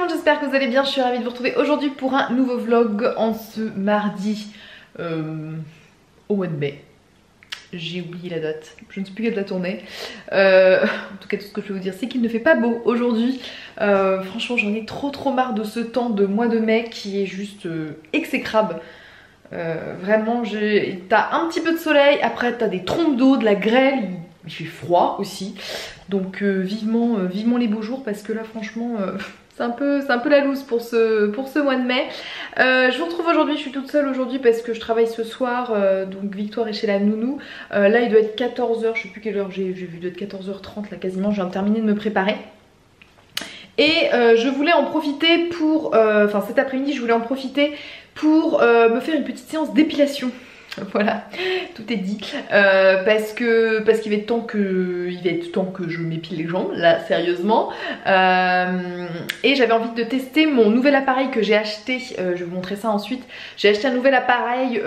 monde, j'espère que vous allez bien, je suis ravie de vous retrouver aujourd'hui pour un nouveau vlog en ce mardi au mois de mai. J'ai oublié la date, je ne sais plus quelle date on est. En tout cas tout ce que je peux vous dire c'est qu'il ne fait pas beau aujourd'hui. Franchement j'en ai trop marre de ce temps de mois de mai qui est juste exécrable. Vraiment t'as un petit peu de soleil, après t'as des trompes d'eau, de la grêle, il fait froid aussi. Donc vivement les beaux jours parce que là franchement c'est un peu la loose pour ce mois de mai. Je vous retrouve aujourd'hui, je suis toute seule aujourd'hui parce que je travaille ce soir, donc Victoire est chez la nounou. Là il doit être 14 h, je sais plus quelle heure j'ai vu, il doit être 14 h 30 là quasiment, je viens de terminer de me préparer. Et je voulais en profiter pour, enfin cet après-midi je voulais en profiter pour me faire une petite séance d'épilation. Voilà, tout est dit. Parce qu'il va être temps que je m'épile les jambes, là sérieusement. Et j'avais envie de tester mon nouvel appareil que j'ai acheté. Je vais vous montrer ça ensuite. J'ai acheté un nouvel appareil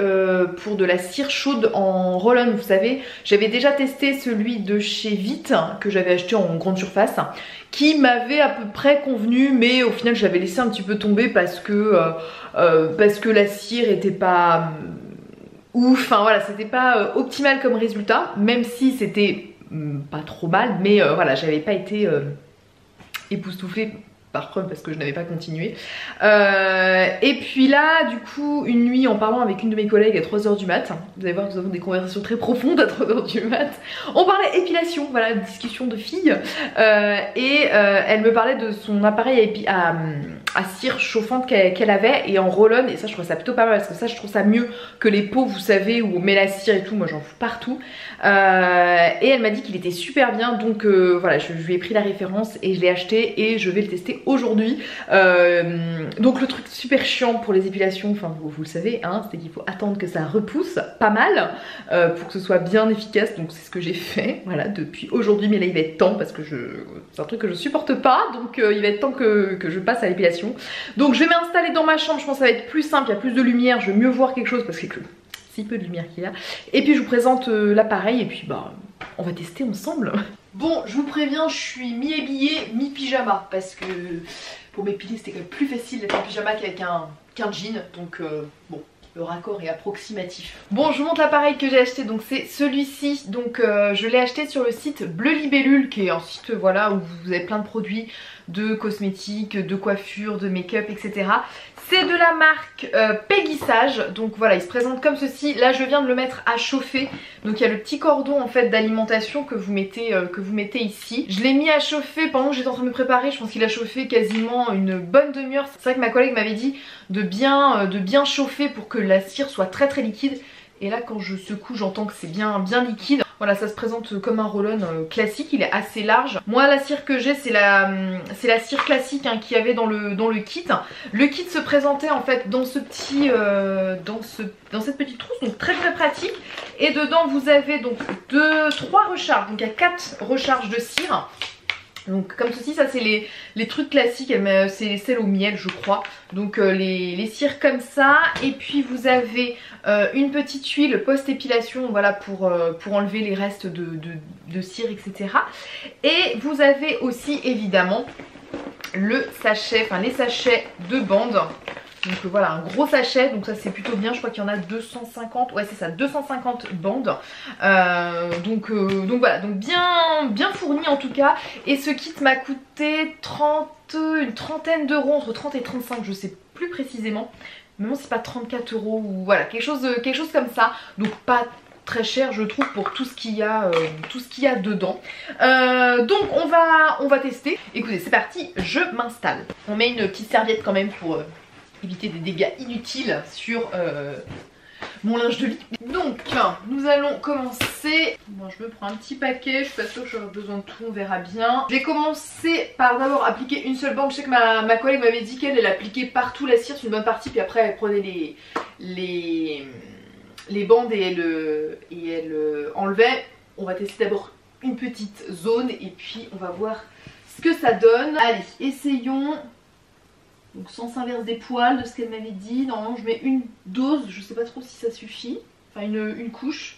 pour de la cire chaude en roll-on, vous savez. J'avais déjà testé celui de chez Vite que j'avais acheté en grande surface, qui m'avait à peu près convenu, mais au final je l'avais laissé un petit peu tomber parce que la cire était pas ouf, enfin voilà, c'était pas optimal comme résultat, même si c'était pas trop mal, mais voilà, j'avais pas été époustouflée par preuve parce que je n'avais pas continué. Et puis là, du coup, une nuit en parlant avec une de mes collègues à 3 h du mat, vous allez voir que nous avons des conversations très profondes à 3 h du mat, on parlait épilation, voilà, discussion de filles, elle me parlait de son appareil à cire chauffante qu'elle avait et en roll-on, et ça je trouve ça plutôt pas mal parce que ça je trouve ça mieux que les pots, vous savez, où on met la cire et tout, moi j'en fous partout. Et elle m'a dit qu'il était super bien, donc voilà, je lui ai pris la référence et je l'ai acheté et je vais le tester aujourd'hui. Donc le truc super chiant pour les épilations, enfin vous le savez, hein, c'est qu'il faut attendre que ça repousse pas mal pour que ce soit bien efficace, donc c'est ce que j'ai fait, voilà, depuis aujourd'hui, mais là il va être temps parce que c'est un truc que je supporte pas, donc il va être temps que je passe à l'épilation. Donc je vais m'installer dans ma chambre, je pense que ça va être plus simple, il y a plus de lumière, je vais mieux voir quelque chose parce qu'il y a que si peu de lumière qu'il y a. Et puis je vous présente l'appareil et puis bah on va tester ensemble. Bon, je vous préviens, je suis mi-habillée, mi-pyjama parce que pour m'épiler c'était quand même plus facile d'être en pyjama qu'avec qu'un jean, donc bon. Le raccord est approximatif. Bon, je vous montre l'appareil que j'ai acheté, donc c'est celui-ci. Donc je l'ai acheté sur le site Bleu Libellule, qui est un site voilà, où vous avez plein de produits de cosmétiques, de coiffure, de make-up, etc. C'est de la marque Peggy Sage, donc voilà, il se présente comme ceci. Là je viens de le mettre à chauffer, donc il y a le petit cordon en fait d'alimentation que vous mettez ici. Je l'ai mis à chauffer pendant que j'étais en train de me préparer, je pense qu'il a chauffé quasiment une bonne demi-heure. C'est vrai que ma collègue m'avait dit de bien chauffer pour que la cire soit très liquide. Et là quand je secoue j'entends que c'est bien liquide. Voilà, ça se présente comme un roll-on classique, il est assez large. Moi la cire que j'ai c'est la cire classique hein, qu'il y avait dans le kit. Le kit se présentait en fait dans ce petit dans cette petite trousse, donc très pratique. Et dedans vous avez donc 3 recharges, donc il y a 4 recharges de cire. Donc comme ceci, ça c'est les trucs classiques, c'est celle au miel je crois. Donc les cires comme ça. Et puis vous avez une petite huile post-épilation, voilà, pour enlever les restes de cire, etc. Et vous avez aussi évidemment le sachet, enfin les sachets de bandes. Donc voilà, un gros sachet, donc ça c'est plutôt bien, je crois qu'il y en a 250, ouais c'est ça, 250 bandes. Donc voilà, donc bien fourni en tout cas. Et ce kit m'a coûté une trentaine d'euros, entre 30 et 35, je sais plus précisément. Mais bon c'est pas 34 euros ou voilà, quelque chose comme ça. Donc pas très cher je trouve pour tout ce qu'il y a dedans. Donc on va tester. Écoutez c'est parti, je m'installe. On met une petite serviette quand même pour éviter des dégâts inutiles sur mon linge de lit. Donc nous allons commencer. Bon, je me prends un petit paquet, je suis pas sûre que j'aurai besoin de tout, on verra bien. Je vais commencer par d'abord appliquer une seule bande. Je sais que ma collègue m'avait dit qu'elle appliquait partout la cire, c'est une bonne partie, puis après elle prenait les bandes et elle enlevait. On va tester d'abord une petite zone et puis on va voir ce que ça donne. Allez, essayons. Donc sens inverse des poils de ce qu'elle m'avait dit. Normalement je mets une dose, je sais pas trop si ça suffit. Enfin une couche.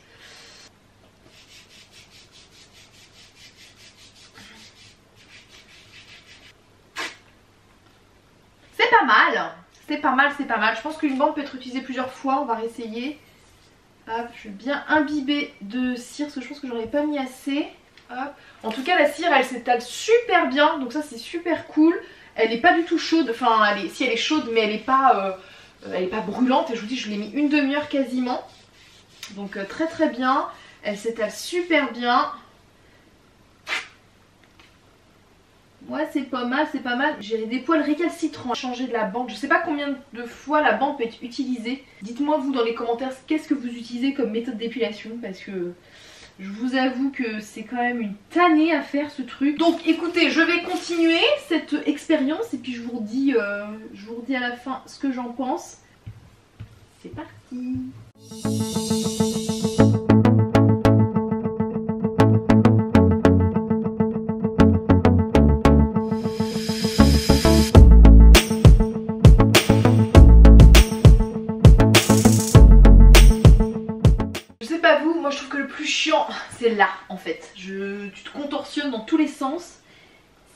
pas mal. C'est pas mal, c'est pas mal. Je pense qu'une bande peut être utilisée plusieurs fois. On va réessayer. Hop, je vais bien imbiber de cire parce que je pense que j'en ai pas mis assez. Hop. En tout cas la cire elle s'étale super bien, donc ça c'est super cool. Elle est pas du tout chaude, enfin si elle est chaude mais elle est pas brûlante. Et je vous dis je l'ai mis une demi-heure quasiment. Donc très très bien. Elle s'étale super bien. Ouais c'est pas mal, c'est pas mal. J'ai des poils récalcitrants. Changer de la bande, je sais pas combien de fois la bande peut être utilisée. Dites-moi vous dans les commentaires qu'est-ce que vous utilisez comme méthode d'épilation, parce que je vous avoue que c'est quand même une tannée à faire ce truc. Donc écoutez, je vais continuer cette expérience et puis je vous redis à la fin ce que j'en pense. C'est parti. Chiant, c'est là en fait. Tu te contorsionnes dans tous les sens.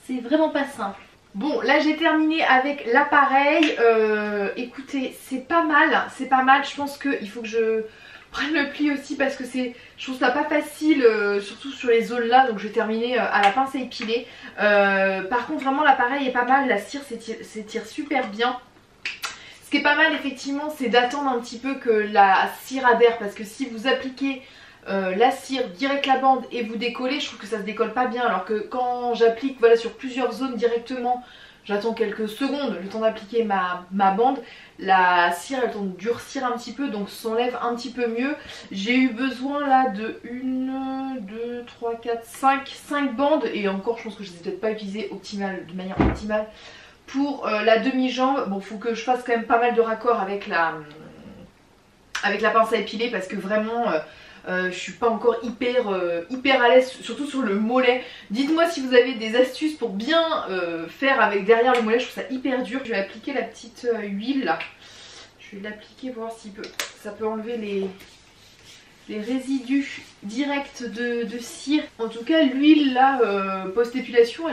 C'est vraiment pas simple. Bon, là j'ai terminé avec l'appareil. Écoutez, c'est pas mal. C'est pas mal. Je pense qu'il faut que je prenne le pli aussi parce que je trouve ça pas facile, surtout sur les zones là. Donc je vais terminer à la pince à épiler. Par contre, vraiment l'appareil est pas mal. La cire s'étire super bien. Ce qui est pas mal effectivement, c'est d'attendre un petit peu que la cire adhère, parce que si vous appliquez la cire direct la bande et vous décollez, je trouve que ça se décolle pas bien, alors que quand j'applique voilà, sur plusieurs zones directement, j'attends quelques secondes le temps d'appliquer ma bande, la cire elle tend à durcir un petit peu, donc s'enlève un petit peu mieux. J'ai eu besoin là de 1, 2, 3, 4, 5 bandes, et encore je pense que je les ai peut-être pas utilisées de manière optimale pour la demi-jambe. Bon, faut que je fasse quand même pas mal de raccords avec la pince à épiler, parce que vraiment je suis pas encore hyper à l'aise, surtout sur le mollet. Dites-moi si vous avez des astuces pour bien faire avec derrière le mollet, je trouve ça hyper dur. Je vais appliquer la petite huile là. Je vais l'appliquer, voir si ça peut enlever les résidus directs de cire. En tout cas l'huile là, post-épilation,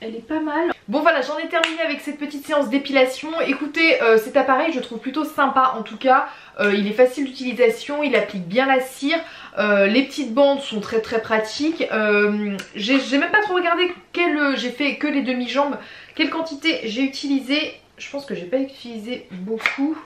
elle est pas mal. Bon voilà, j'en ai terminé avec cette petite séance d'épilation. Écoutez, cet appareil je trouve plutôt sympa en tout cas. Il est facile d'utilisation, il applique bien la cire. Les petites bandes sont très très pratiques. J'ai même pas trop regardé j'ai fait que les demi-jambes. Quelle quantité j'ai utilisé. Je pense que j'ai pas utilisé beaucoup.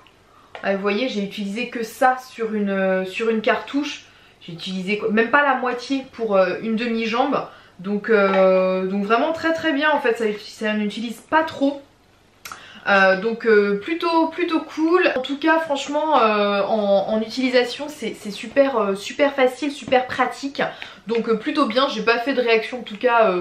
Vous voyez, j'ai utilisé que ça sur une cartouche. J'ai utilisé même pas la moitié pour une demi-jambe. Donc vraiment très très bien en fait, ça n'utilise pas trop. Donc plutôt cool. En tout cas franchement en utilisation c'est super facile, super pratique. Donc plutôt bien, j'ai pas fait de réaction en tout cas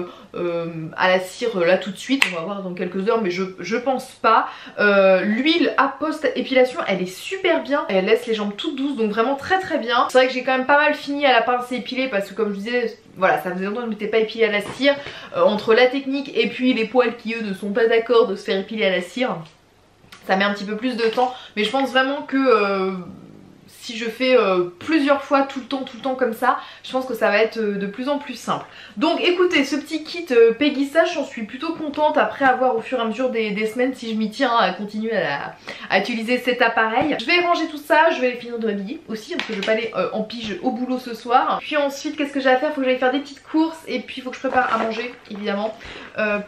à la cire là tout de suite. On va voir dans quelques heures mais je pense pas. L'huile à post-épilation elle est super bien. Elle laisse les jambes toutes douces, donc vraiment très très bien. C'est vrai que j'ai quand même pas mal fini à la pince à épiler parce que comme je vous disais, voilà, ça faisait longtemps que je m'étais pas épilée à la cire. Entre la technique et puis les poils qui eux ne sont pas d'accord de se faire épiler à la cire, ça met un petit peu plus de temps. Mais je pense vraiment que si je fais plusieurs fois tout le temps comme ça, je pense que ça va être de plus en plus simple. Donc écoutez, ce petit kit Peggy Sash, j'en suis plutôt contente après avoir au fur et à mesure des semaines, si je m'y tiens, à continuer à utiliser cet appareil. Je vais ranger tout ça, je vais finir de m'habiller aussi parce que je vais pas aller en pige au boulot ce soir. Puis ensuite qu'est-ce que j'ai à faire? Faut que j'aille faire des petites courses et puis il faut que je prépare à manger évidemment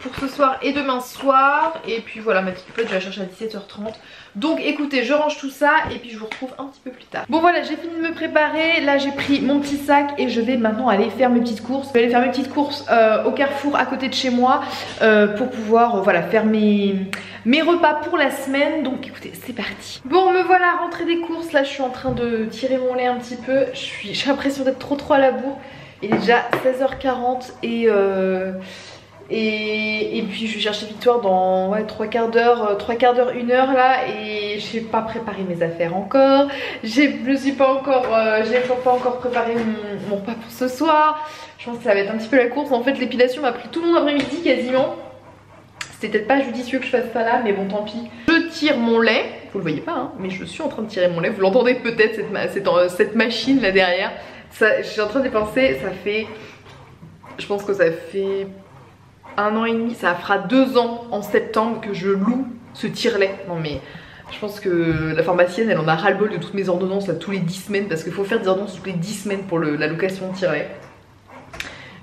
pour ce soir et demain soir. Et puis voilà, ma petite pote je vais la chercher à 17h30. Donc écoutez, je range tout ça et puis je vous retrouve un petit peu plus tard. Bon voilà, j'ai fini de me préparer. Là j'ai pris mon petit sac et je vais maintenant aller faire mes petites courses. Je vais aller faire mes petites courses au Carrefour à côté de chez moi pour pouvoir voilà, faire mes repas pour la semaine. Donc écoutez, c'est parti. Bon, me voilà rentrée des courses. Là je suis en train de tirer mon lait un petit peu. J'ai l'impression d'être trop à la bourre. Il est déjà 16h40 et puis je vais chercher Victoire dans trois quarts d'heure, 1 heure là, et j'ai pas préparé mes affaires encore. J'ai pas encore préparé mon repas pour ce soir. Je pense que ça va être un petit peu la course. En fait l'épilation m'a pris tout mon après-midi quasiment. C'était peut-être pas judicieux que je fasse ça là, mais bon tant pis. Je tire mon lait, vous le voyez pas hein, mais je suis en train de tirer mon lait. Vous l'entendez peut-être cette machine là derrière. Je suis en train de dépenser, ça fait, je pense que ça fait 1 an et demi, ça fera 2 ans en septembre que je loue ce tire-lait. Non mais je pense que la pharmacienne elle en a ras-le-bol de toutes mes ordonnances là, tous les 10 semaines, parce qu'il faut faire des ordonnances toutes les 10 semaines pour la location de tire-lait.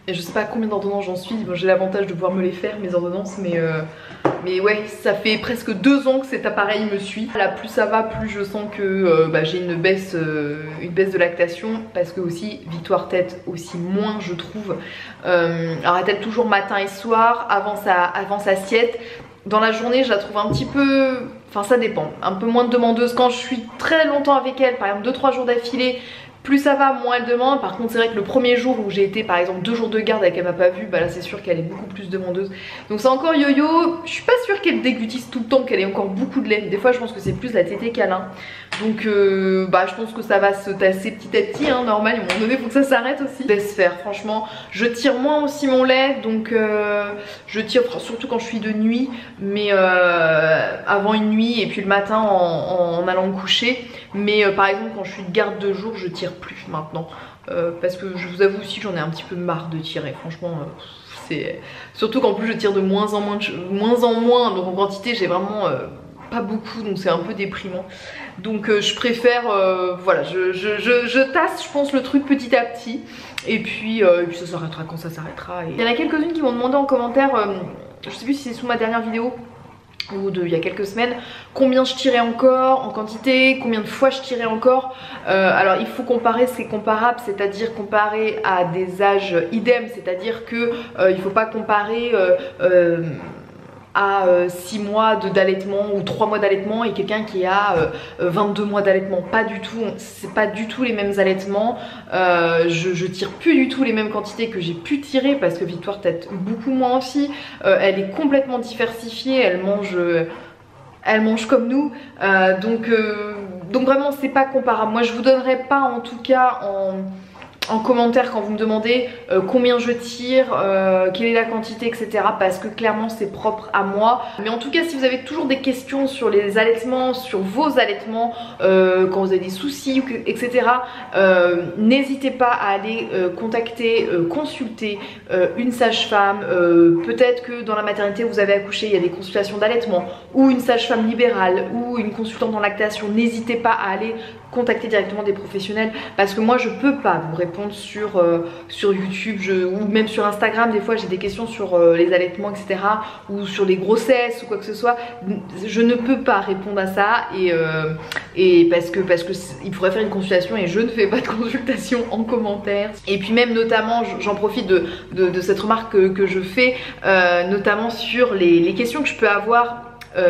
Et je sais pas combien d'ordonnances j'en suis, bon, j'ai l'avantage de pouvoir me les faire mes ordonnances, mais ouais, ça fait presque 2 ans que cet appareil me suit. Là plus ça va, plus je sens que j'ai une baisse de lactation, parce que aussi Victoire tète aussi moins je trouve. Alors elle tète toujours matin et soir avant sa sieste. Dans la journée je la trouve un petit peu, enfin ça dépend, un peu moins de demandeuse. Quand je suis très longtemps avec elle, par exemple 2-3 jours d'affilée, plus ça va, moins elle demande. Par contre c'est vrai que le premier jour où j'ai été par exemple 2 jours de garde et qu'elle m'a pas vue, bah là c'est sûr qu'elle est beaucoup plus demandeuse. Donc c'est encore yo-yo. Je suis pas sûre qu'elle dégutisse tout le temps, qu'elle ait encore beaucoup de lait. Des fois je pense que c'est plus la tétée câlin. Donc je pense que ça va se tasser petit à petit, hein, normal, à un moment donné il faut que ça s'arrête aussi. Laisse faire, franchement. Je tire moins aussi mon lait, donc je tire surtout quand je suis de nuit, mais avant une nuit et puis le matin en allant me coucher. Mais par exemple quand je suis de garde de jour, je tire plus maintenant. Parce que je vous avoue aussi, j'en ai un petit peu marre de tirer, franchement. C'est surtout qu'en plus je tire de moins en moins, donc en quantité j'ai vraiment pas beaucoup, donc c'est un peu déprimant. Donc je préfère, voilà, je tasse je pense le truc petit à petit, et puis ça s'arrêtera quand ça s'arrêtera. Il y en a quelques-unes qui m'ont demandé en commentaire, je sais plus si c'est sous ma dernière vidéo ou il y a quelques semaines, combien je tirais encore en quantité, combien de fois je tirais encore. Alors il faut comparer ce qui est comparable, c'est-à-dire comparer à des âges idem, c'est-à-dire que il faut pas comparer à 6 mois d'allaitement ou 3 mois d'allaitement et quelqu'un qui a 22 mois d'allaitement. Pas du tout, c'est pas du tout les mêmes allaitements. Je tire plus du tout les mêmes quantités que j'ai pu tirer, parce que Victoire tète beaucoup moins aussi. Elle est complètement diversifiée, elle mange comme nous, donc vraiment c'est pas comparable. Moi je vous donnerai pas en tout cas en commentaire quand vous me demandez combien je tire, quelle est la quantité, etc. parce que clairement c'est propre à moi. Mais en tout cas si vous avez toujours des questions sur les allaitements, sur vos allaitements, quand vous avez des soucis, etc. N'hésitez pas à aller contacter, consulter une sage-femme. Peut-être que dans la maternité vous avez accouché, il y a des consultations d'allaitement, ou une sage-femme libérale, ou une consultante en lactation. N'hésitez pas à aller contacter directement des professionnels, parce que moi je peux pas vous répondre sur YouTube ou même sur Instagram. Des fois j'ai des questions sur les allaitements, etc., ou sur les grossesses ou quoi que ce soit. Je ne peux pas répondre à ça, et parce que il faudrait faire une consultation et je ne fais pas de consultation en commentaire. Et puis même notamment j'en profite de cette remarque que je fais, notamment sur les questions que je peux avoir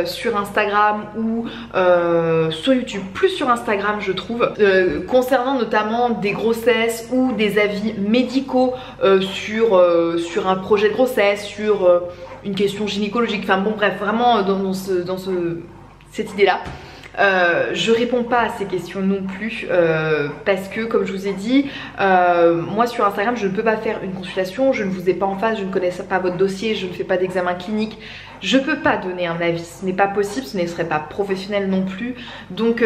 sur Instagram ou sur YouTube, plus sur Instagram je trouve, concernant notamment des grossesses ou des avis médicaux sur un projet de grossesse, sur une question gynécologique, enfin bon bref, vraiment dans cette idée là. Je réponds pas à ces questions non plus, parce que comme je vous ai dit, moi sur Instagram je ne peux pas faire une consultation, je ne vous ai pas en face, je ne connais pas votre dossier, je ne fais pas d'examen clinique, je peux pas donner un avis, ce n'est pas possible, ce ne serait pas professionnel non plus. Donc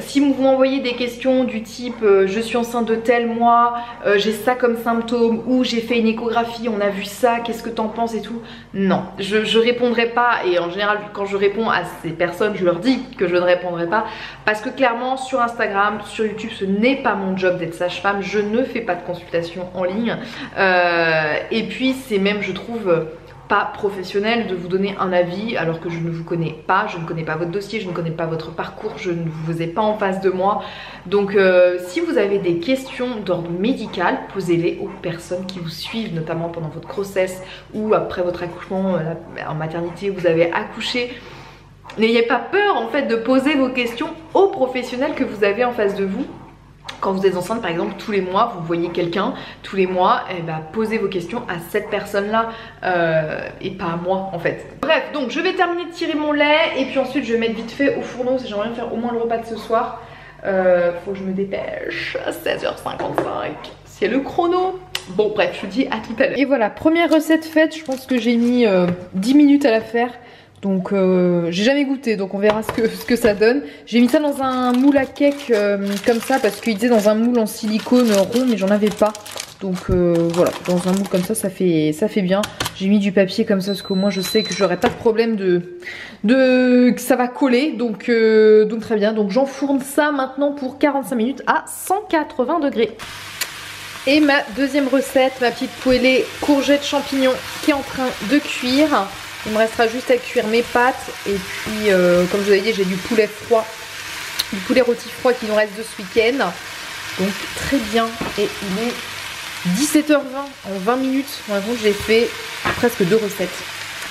si vous m'envoyez des questions du type je suis enceinte de tel mois, j'ai ça comme symptôme, ou j'ai fait une échographie, on a vu ça, qu'est-ce que t'en penses et tout, non, je répondrai pas. Et en général quand je réponds à ces personnes, je leur dis que je ne répondrai pas, parce que clairement sur Instagram, sur YouTube, ce n'est pas mon job d'être sage-femme, je ne fais pas de consultation en ligne, et puis c'est même je trouve pas professionnel de vous donner un avis alors que je ne vous connais pas, je ne connais pas votre dossier, je ne connais pas votre parcours, je ne vous ai pas en face de moi. Donc si vous avez des questions d'ordre médical, posez-les aux personnes qui vous suivent, notamment pendant votre grossesse ou après votre accouchement, en maternité vous avez accouché. N'ayez pas peur en fait de poser vos questions aux professionnels que vous avez en face de vous. Quand vous êtes enceinte par exemple, tous les mois vous voyez quelqu'un, tous les mois, et bah, posez vos questions à cette personne là, et pas à moi en fait. Bref, donc je vais terminer de tirer mon lait et puis ensuite je vais mettre vite fait au fourneau, j'aimerais bien faire au moins le repas de ce soir. Faut que je me dépêche à 16h55, c'est le chrono. Bon bref, je vous dis à tout à l'heure. Et voilà, première recette faite, je pense que j'ai mis 10 minutes à la faire. Donc j'ai jamais goûté, donc on verra ce que ça donne. J'ai mis ça dans un moule à cake comme ça, parce qu'il disait dans un moule en silicone rond, mais j'en avais pas. Donc voilà, dans un moule comme ça, ça fait bien. J'ai mis du papier comme ça parce qu'au moins je sais que j'aurai pas de problème que ça va coller. Donc très bien. Donc j'enfourne ça maintenant pour 45 minutes à 180 degrés. Et ma deuxième recette, ma petite poêlée courgettes champignons qui est en train de cuire. Il me restera juste à cuire mes pâtes. Et puis comme je vous avais dit, j'ai du poulet froid, du poulet rôti froid qui nous reste de ce week-end. Donc très bien. Et il est 17h20, en 20 minutes, j'ai fait presque 2 recettes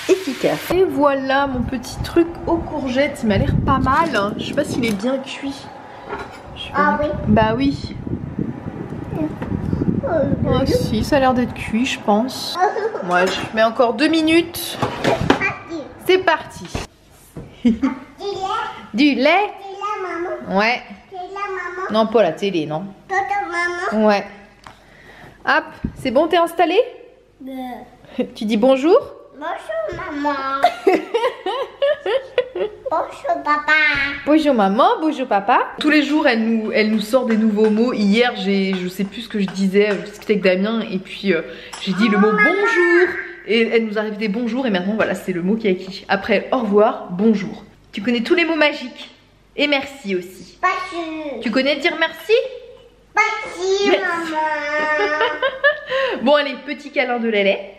efficaces. Et voilà mon petit truc aux courgettes, il m'a l'air pas mal. Je sais pas s'il est bien cuit. Ah oui. Bah oui. Oh si, ça a l'air d'être cuit, je pense. Moi, je mets encore 2 minutes. C'est parti. Du lait. Du lait, maman. Ouais. Maman. Non, pas la télé, non. Maman. Ouais. Hop, c'est bon, t'es installé? Tu dis bonjour? Bonjour maman. Bonjour papa. Bonjour maman, bonjour papa. Tous les jours elle nous sort des nouveaux mots. Hier je sais plus ce que je disais, je discutais avec Damien et puis j'ai dit le mot bonjour. Et elle nous arrive des bonjours et maintenant voilà c'est le mot qui est acquis. Après au revoir, bonjour. Tu connais tous les mots magiques. Et merci aussi. Pas sûr. Tu connais dire merci? Merci maman. Bon allez, petit câlin de lait.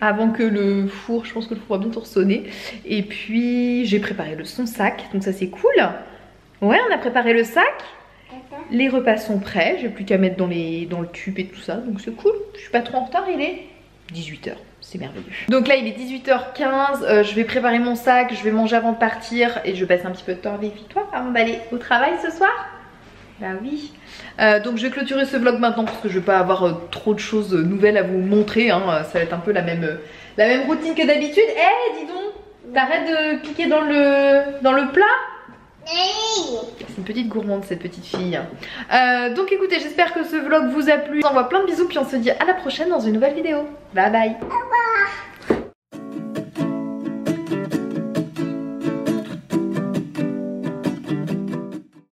Avant que le four, je pense que le four va bientôt ressonner. Et puis j'ai préparé son sac, donc ça c'est cool. Ouais, on a préparé le sac. Les repas sont prêts, j'ai plus qu'à mettre dans le tube et tout ça, donc c'est cool. Je suis pas trop en retard, il est 18h, c'est merveilleux. Donc là il est 18h15, je vais préparer mon sac, je vais manger avant de partir et je vais passer un petit peu de temps avec toi avant d'aller au travail ce soir. Bah oui. Donc je vais clôturer ce vlog maintenant parce que je vais pas avoir trop de choses nouvelles à vous montrer, hein. Ça va être un peu la même routine que d'habitude. Eh, dis donc, t'arrêtes de piquer dans le plat? C'est une petite gourmande cette petite fille. Donc écoutez, j'espère que ce vlog vous a plu. On s'envoie plein de bisous puis on se dit à la prochaine dans une nouvelle vidéo. Bye bye.